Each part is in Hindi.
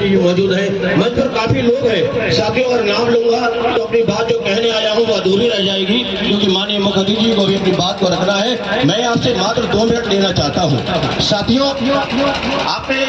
मोदी जी मौजूद है। मंच पर काफी लोग हैं साथियों, अगर नाम लूंगा तो अपनी बात जो कहने आया हूँ वो अधूरी रह जाएगी, क्योंकि माननीय मुख्यमंत्री जी को भी अपनी बात को रखना है। मैं आपसे मात्र 2 मिनट लेना चाहता हूँ। साथियों, आपने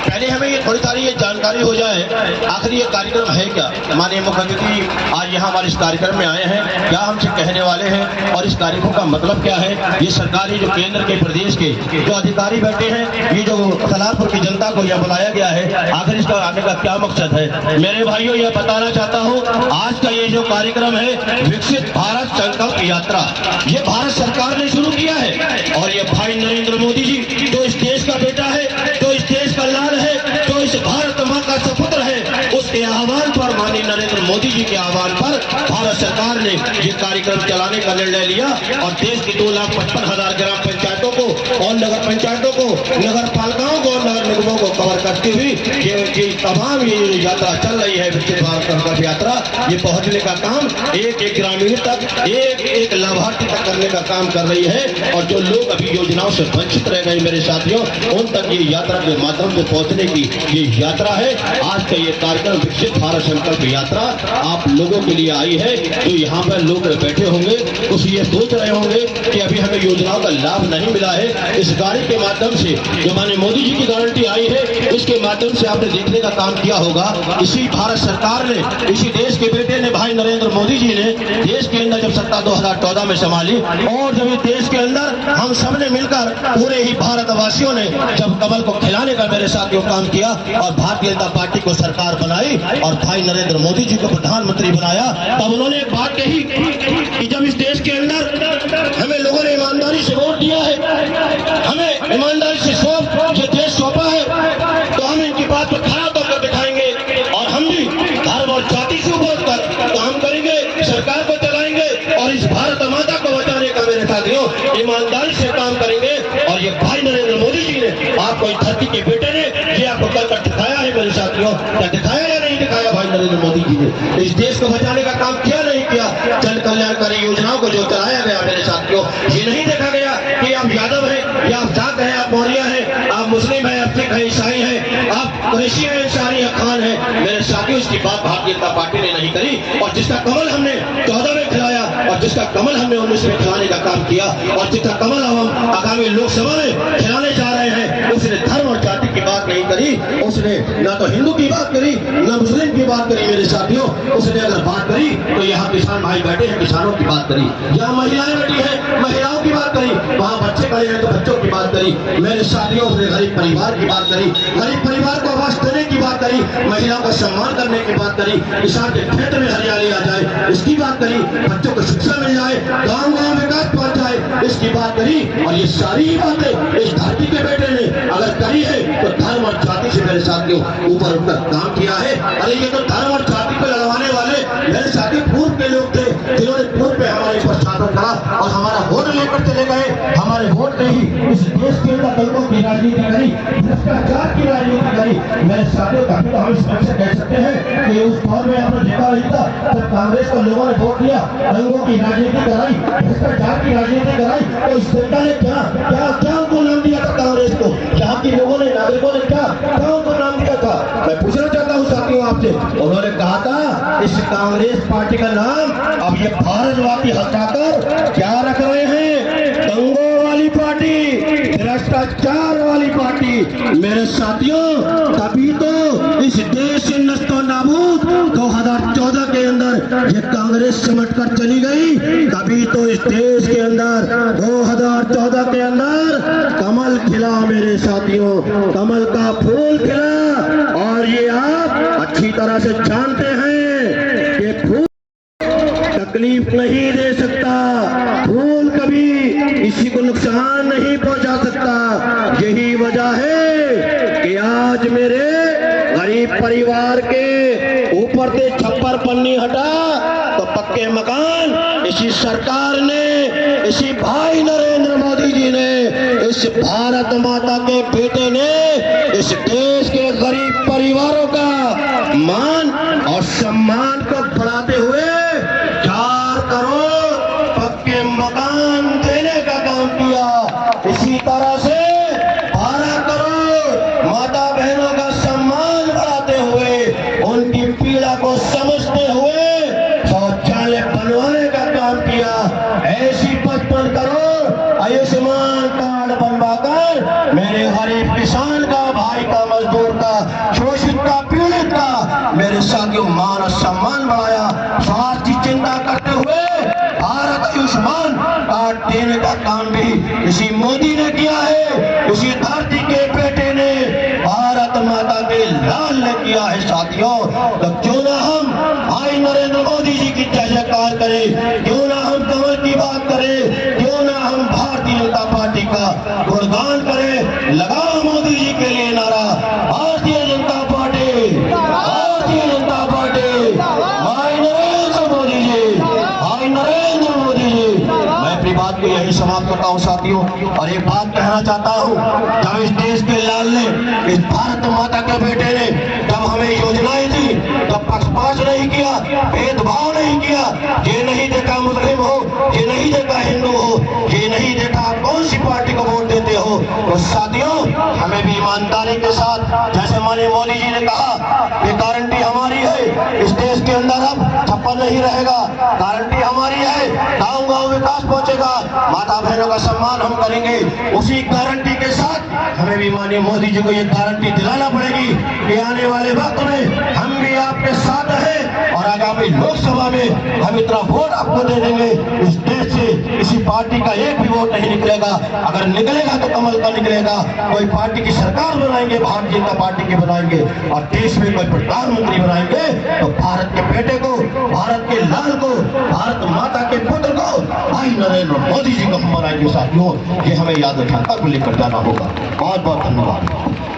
पहले हमें ये थोड़ी सारी ये जानकारी हो जाए आखिर ये कार्यक्रम है क्या। माननीय मुख्यमंत्री जी आज यहाँ हमारे इस कार्यक्रम में आए हैं, क्या हमसे कहने वाले हैं और इस कार्यक्रम का मतलब क्या है। ये सरकारी जो केंद्र के प्रदेश के जो अधिकारी बैठे हैं, ये जो सलारपुर की जनता को यह बुलाया गया है, आखिर इसका आने का क्या मकसद है। मेरे भाइयों, यह बताना चाहता हूँ आज का ये जो कार्यक्रम है विकसित भारत संकल्प यात्रा, ये भारत सरकार ने शुरू किया है और ये भाई नरेंद्र मोदी जी जो इस देश का बेटा है, जो इस देश का लाल है, जो इस भारत माँ का सपुत्र है, उसके आह्वान पर, माननीय नरेंद्र मोदी जी के आह्वान पर भारत सरकार ने ये कार्यक्रम चलाने का निर्णय लिया और देश की 2,55,000 ग्राम पंचायतों को और नगर पंचायतों को, नगर पालिकाओं को और नगर निगमों को कवर करते हुए ये तमाम ये यात्रा चल रही है विकसित भारत संकल्प यात्रा। ये पहुंचने का काम एक एक ग्रामीण तक, एक एक लाभार्थी तक करने का काम कर रही है और जो लोग अभी योजनाओं से वंचित रह गए मेरे साथियों, उन तक ये यात्रा के माध्यम से पहुंचने की ये यात्रा है। आज का ये कार्यक्रम विकसित भारत संकल्प यात्रा आप लोगों के लिए आई है। जो यहाँ पर लोग बैठे होंगे कुछ ये सोच रहे होंगे कि अभी हमें योजनाओं का लाभ नहीं मिला है, इस गाड़ी के माध्यम से जो माननीय मोदी जी की गारंटी आई है इसके माध्यम से आपने देखने का काम किया होगा। इसी भारत सरकार ने, इसी देश के बेटे ने, भाई नरेंद्र मोदी जी ने देश के अंदर जब सत्ता 2014 में संभाली और जब इस देश के अंदर हम सब ने मिलकर पूरे ही भारतवासियों ने जब कमल को खिलाने का मेरे साथियों काम किया और भारतीय जनता पार्टी को सरकार बनाई और भाई नरेंद्र मोदी जी को प्रधानमंत्री बनाया, तब उन्होंने एक बात कही कि जब इस देश के अंदर हमें लोगों ने ईमानदारी से वोट दिया है, हमें ईमानदारी से ये देश सौंपा है, तो हम इनकी बात पर खरा उतर दिखाएंगे और हम भी धर्म और जाति से उभर कर काम करेंगे, सरकार को चलाएंगे और इस भारत माता को बचाने का मेरे साथियों ईमानदारी से काम करेंगे। और ये भाई नरेंद्र मोदी जी ने आपको इस धरती के बेटे ने ये आपको कर दिखाया है मेरे साथियों। क्या दिखाया या नहीं दिखाया भाई नरेंद्र मोदी जी ने? इस देश को बचाने का काम किया नहीं किया? जन कल्याणकारी योजनाओं को जो चलाया गया मेरे साथियों, ये नहीं देखा गया कि आप यादव हैं या आप जाट हैं, आप मौर्य हैं, आप मुस्लिम हैं, आप सिख हैं, ईसाई हैं, आप कुरैशी हैं, अंसारी हैं, खान हैं। मेरे साथियों, इसकी बात भारतीय जनता पार्टी ने नहीं करी और जिसका कमल हमने 14 में खिलाया और जिसका कमल हमने 19 में खिलाने का काम किया और जिसका कमल हम आगामी लोकसभा में खिलाने जा रहे हैं, उसने धर्म और जाति की बात नहीं करी, उसने ना तो हिंदू की बात करी ना मुस्लिम की बात करी मेरे साथियों। उसने अगर बात करी तो यहाँ किसान भाई बैठे हैं, किसानों की बात करी, यहाँ महिलाएं बैठी हैं, महिलाओं की बात करी, वहाँ बच्चे खड़े हैं तो बच्चों की बात करी मेरे साथियों। उसने गरीब परिवार की बात करी, गरीब परिवार को आवास देने की बात करी, महिलाओं का सम्मान करने की बात करी, किसान के खेत में हरियाली आ जाए इसकी बात करी, बच्चों को शिक्षा मिल जाए, गाँव गाँव विकास पहुंच जाए इसकी बात करी। और ये सारी ही बातें इस धरती के बेटे ने अगर करी है तो धर्म और जाति से मेरे साथियों ऊपर उठकर काम किया है। अरे ये तो धर्म और जाति को लड़वाने वाले मेरे साथी पूर्व के लोग थे जिन्होंने पूर्व पे हमारे ऊपर शासन करा और हमारा वोट लेकर चले गए। हमारे वोट ने ही इस देश के अंदर दंगों की राजनीति करी, भ्रष्टाचार की राजनीति करी मेरे साथियों। कभी तो हम इस तरह से कह सकते हैं कि उस दौर में आपने देखा नहीं था जब कांग्रेस को लोगों ने वोट दिया, दंगों की राजनीति कराई, भ्रष्टाचार की राजनीति कराई, तो इस जनता ने क्या क्या क्या उनको नाम दिया था कांग्रेस को? यहाँ के लोगों ने, नागरिकों ने क्या क्या उनको नाम दिया था? मैं पूछना चाहता हूँ साथियों आपसे। उन्होंने कहा था इस कांग्रेस पार्टी का नाम अब ये भारतवासी हटाकर क्या रख रहे हैं? दंगों वाली पार्टी, भ्रष्टाचार वाली पार्टी मेरे साथियों। तभी तो इस देश से नस्तो नाबूद 2014 के अंदर ये कांग्रेस सिमट कर चली गई। तभी तो इस देश के अंदर 2014 के अंदर कमल खिला मेरे साथियों, कमल का फूल खिला। और ये आप अच्छी तरह से जानते हैं कि फूल तकलीफ नहीं दे सकता, फूल कभी किसी को नुकसान नहीं पहुंचा सकता। यही वजह है कि आज मेरे गरीब परिवार के ऊपर से छप्पर पन्नी हटा तो पक्के मकान इसी सरकार ने, इसी भाई नरेंद्र मोदी जी ने, इस भारत माता के बेटे ने इस देश के गरीब परिवारों का मान और सम्मान को बढ़ाते हुए 4 करोड़ पक्के मकान देने का काम किया। इसी तरह से 12 करोड़ माता बहनों का सम्मान बढ़ाते आयुष्मान कार्ड बनवाकर मेरे गरीब किसान का, भाई का, मजदूर का, शोषित का, पीड़ित का मेरे साथियों मान सम्मान बढ़ाया। स्वास्थ्य की चिंता करते हुए भारत आयुष्मान कार्ड देने का काम भी इसी मोदी ने किया है, इसी धरती के बेटे ने, भारत माता के लाल ने किया है साथियों। तो क्यों ना हम भाई नरेंद्र मोदी जी की जय जयकार करें, क्यों ना हम कमल की बात करें, क्यों ना हम भारतीय जनता पार्टी का गुणगान करें। लगाओ मोदी जी के लिए नारा, भारतीय जनता पार्टी, भारतीय जनता पार्टी, भाई नरेंद्र मोदी जी, भाई नरेंद्र मोदी जी। मैं अपनी बात को यही समाप्त करता हूँ साथियों, और एक बात कहना चाहता हूँ, जब इस देश के लाल ने, इस भारत माता के बेटे ने जब हमें योजनाएं दी, तब पक्षपात नहीं किया, भेदभाव नहीं किया। ये नहीं देखा मुस्लिम हो, ये नहीं देखा हिंदू हो, ये नहीं देखा कौन सी पार्टी को वोट देते हो। तो साथियों हमें भी ईमानदारी के साथ, जैसे माननीय मोदी जी ने कहा, ये गारंटी हमारी है, इस देश के अंदर अब छप्पन नहीं रहेगा, गारंटी हमारी है, गाँव गाँव विकास पहुंचेगा, माता बहनों का सम्मान हम करेंगे। उसी गारंटी के साथ हमें भी माननीय मोदी जी को ये गारंटी दिलाना पड़ेगी कि आने वाले वक्त में हम भी आपके साथ हैं, और आगामी लोकसभा में हम इतना वोट आपको दे देंगे, इस देश से किसी पार्टी का एक भी वोट नहीं निकलेगा। अगर निकलेगा तो कमल का निकलेगा। कोई पार्टी की सरकार बनाएंगे, भारतीय जनता पार्टी की बनाएंगे, और देश में कोई प्रधानमंत्री बनाएंगे तो भारत के बेटे को, भारत के लाल को, भारत माता के पुत्र को, भाई नरेंद्र मोदी जी को हम बनाएंगे साथियों। ये हमें याद रखना, लेकर जाना होगा। बहुत बहुत धन्यवाद।